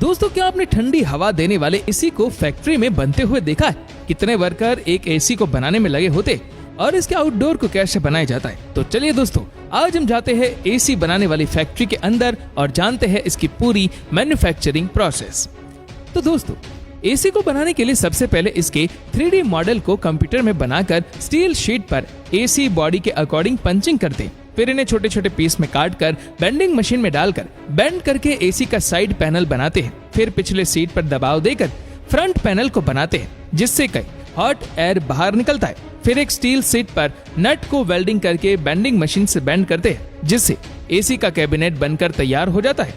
दोस्तों, क्या आपने ठंडी हवा देने वाले एसी को फैक्ट्री में बनते हुए देखा है? कितने वर्कर एक एसी को बनाने में लगे होते और इसके आउटडोर को कैसे बनाया जाता है। तो चलिए दोस्तों, आज हम जाते हैं एसी बनाने वाली फैक्ट्री के अंदर और जानते हैं इसकी पूरी मैन्युफैक्चरिंग प्रोसेस। तो दोस्तों, एसी को बनाने के लिए सबसे पहले इसके 3D मॉडल को कंप्यूटर में बनाकर स्टील शीट पर एसी बॉडी के अकॉर्डिंग पंचिंग करते हैं। फिर इन्हें छोटे छोटे पीस में काट कर बेंडिंग मशीन में डालकर बेंड करके एसी का साइड पैनल बनाते हैं। फिर पिछले सीट पर दबाव देकर फ्रंट पैनल को बनाते हैं, जिससे कई हॉट एयर बाहर निकलता है। फिर एक स्टील सीट पर नट को वेल्डिंग करके बेंडिंग मशीन से बेंड करते हैं, जिससे एसी का कैबिनेट बनकर तैयार हो जाता है।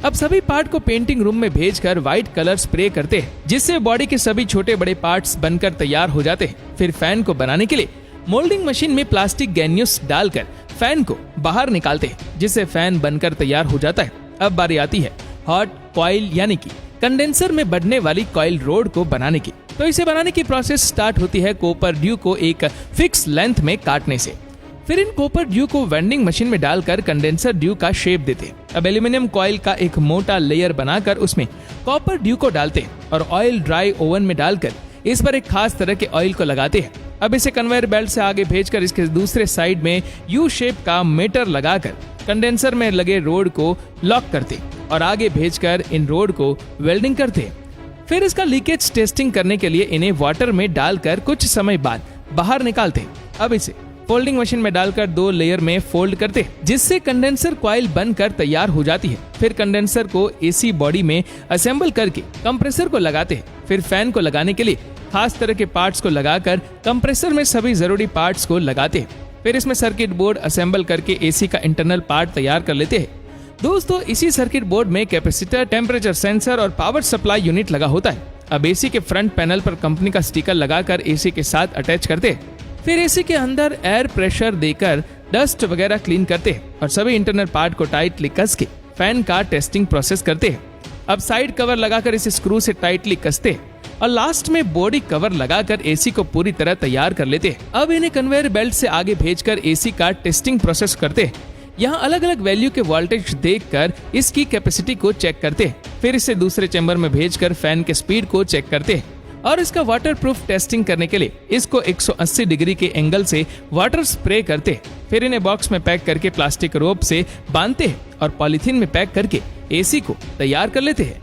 अब सभी पार्ट को पेंटिंग रूम में भेजकर व्हाइट कलर स्प्रे करते हैं, जिससे बॉडी के सभी छोटे बड़े पार्ट्स बनकर तैयार हो जाते हैं। फिर फैन को बनाने के लिए मोल्डिंग मशीन में प्लास्टिक गैन्यूस डालकर फैन को बाहर निकालते हैं, जिससे फैन बनकर तैयार हो जाता है। अब बारी आती है हॉट कॉइल यानी कि कंडेंसर में बढ़ने वाली कॉइल रोड को बनाने की। तो इसे बनाने की प्रोसेस स्टार्ट होती है कॉपर ड्यू को एक फिक्स लेंथ में काटने से। फिर इन कॉपर ड्यू को वेंडिंग मशीन में डालकर कंडेंसर ड्यू का शेप देते हैं। अब एल्यूमिनियम कॉइल का एक मोटा लेयर बनाकर उसमें कॉपर ड्यू को डालते हैं और ऑयल ड्राई ओवन में डालकर इस पर एक खास तरह के ऑयल को लगाते हैं। अब इसे कन्वेयर बेल्ट से आगे भेजकर इसके दूसरे साइड में यू शेप का मीटर लगाकर कंडेंसर में लगे रोड को लॉक करते और आगे भेजकर इन रोड को वेल्डिंग करते। फिर इसका लीकेज टेस्टिंग करने के लिए इन्हें वाटर में डालकर कुछ समय बाद बाहर निकालते। अब इसे फोल्डिंग मशीन में डालकर 2 लेयर में फोल्ड करते, जिससे कंडेंसर कॉइल बनकर तैयार हो जाती है। फिर कंडेंसर को एसी बॉडी में असेंबल करके कंप्रेसर को लगाते हैं। फिर फैन को लगाने के लिए खास तरह के पार्ट्स को लगाकर कंप्रेसर में सभी जरूरी पार्ट्स को लगाते हैं। फिर इसमें सर्किट बोर्ड असेंबल करके एसी का इंटरनल पार्ट तैयार कर लेते हैं। दोस्तों, इसी सर्किट बोर्ड में कैपेसिटर, टेम्परेचर सेंसर और पावर सप्लाई यूनिट लगा होता है। अब एसी के फ्रंट पैनल पर कंपनी का स्टिकर लगाकर एसी के साथ अटैच करते हैं। फिर एसी के अंदर एयर प्रेशर देकर डस्ट वगैरह क्लीन करते हैं और सभी इंटरनल पार्ट को टाइटली कस के फैन का टेस्टिंग प्रोसेस करते हैं। अब साइड कवर लगाकर इसे स्क्रू से टाइटली कसते हैं और लास्ट में बॉडी कवर लगाकर एसी को पूरी तरह तैयार कर लेते हैं। अब इन्हें कन्वेयर बेल्ट से आगे भेजकर एसी का टेस्टिंग प्रोसेस करते हैं। यहाँ अलग अलग वैल्यू के वोल्टेज देखकर इसकी कैपेसिटी को चेक करते हैं। फिर इसे दूसरे चैम्बर में भेजकर फैन के स्पीड को चेक करते हैं और इसका वाटर प्रूफ टेस्टिंग करने के लिए इसको 180 डिग्री के एंगल से वाटर स्प्रे करते हैं। फिर इन्हें बॉक्स में पैक करके प्लास्टिक रोप से बांधते हैं और पॉलीथीन में पैक करके एसी को तैयार कर लेते हैं।